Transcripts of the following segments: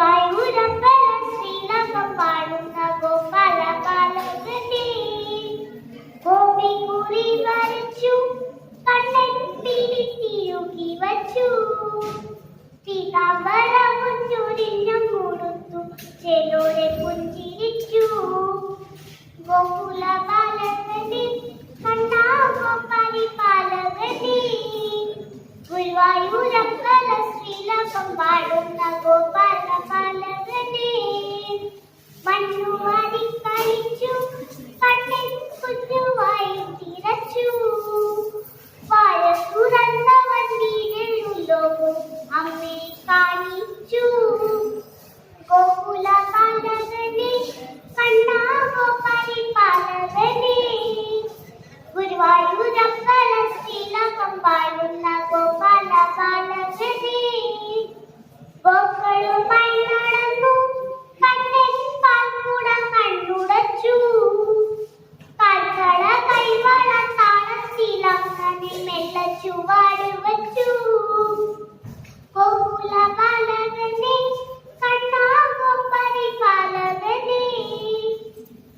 ഗുരുവായൂരപ്പൻ ശ്രീലകം പാടുന്ന ഗോപാല ബാലകനെ ഗോപി കുറി വരച്ചു കണ്ണൻ പിടിത്തിരുകി വച്ചു പീതാംബരവും ചൊരിഞ്ഞു കൊടുത്തു ചേലോടെ പുഞ്ചിരിച്ചു ഗോകുല ബാലകനെ കണ്ണാ ഗോപാലി പാലകനെ ഗുരുവായൂരപ്പൻ ശ്രീലകം പാടുന്ന ഗോപാല ബാലകനെ മണ്ണുവാരി കളിച്ചു കണ്ണൻ കുഞ്ഞുവായി തിരച്ചു വായ തുറന്നവൻ വീഴുലോകവും അമ്മേ കാണിച്ചു ഗോകുല ബാലകനെ കണ്ണാ ഗോപാലി പാലകനെ ഗുരുവായൂരപ്പൻ ശ്രീലകം പാടുന്ന ഗോപാല ബാലകനെ ഗോക്കളുമായി നടന്നു കണ്ണൻ പാൽക്കുട കണ്ണുടച്ചു കാൽക്കട കൈവള താളത്തിലങ്ങനെ മെല്ലെ ചുവട് വച്ചു ഗോകുല ബാലകനെ കണ്ണാ ഗോപാലി പാലകനെ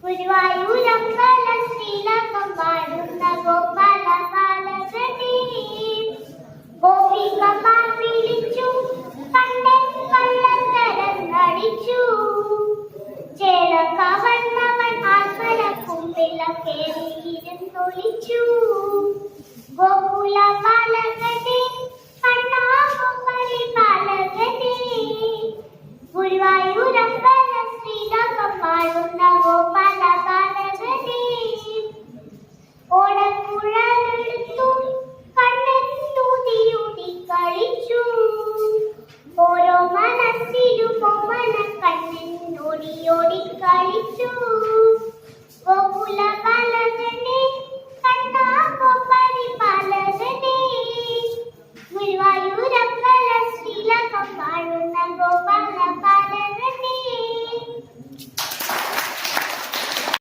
ഗുരുവായൂരപ്പൻ ശ്രീലകം പാടുന്ന ഗോപാല ബാലകനെ ഗോപികമാർ വിളിച്ചു കണ്ണൻ കള്ളത്തരം നടിച്ചു ചേല കവർന്നവൻ ആൽമരക്കുമ്പില കേറിയിരുന്നൊളിച്ചു ഗോകുല ബാലകനെ കണ്ണാ ഗോപാലി ബാലകനെ ഗുരുവായൂരപ്പൻ ശ്രീലകം പാടുന്ന ഗോപാല ബാലകനെ ഓടക്കുഴലെടുത്തു കണ്ണൻ തൂതിയൂടി കളിച്ചു ഓരോ മനസ്സിലും ഓമന കണ്ണൻ ഓടിയോടി കളിച്ചു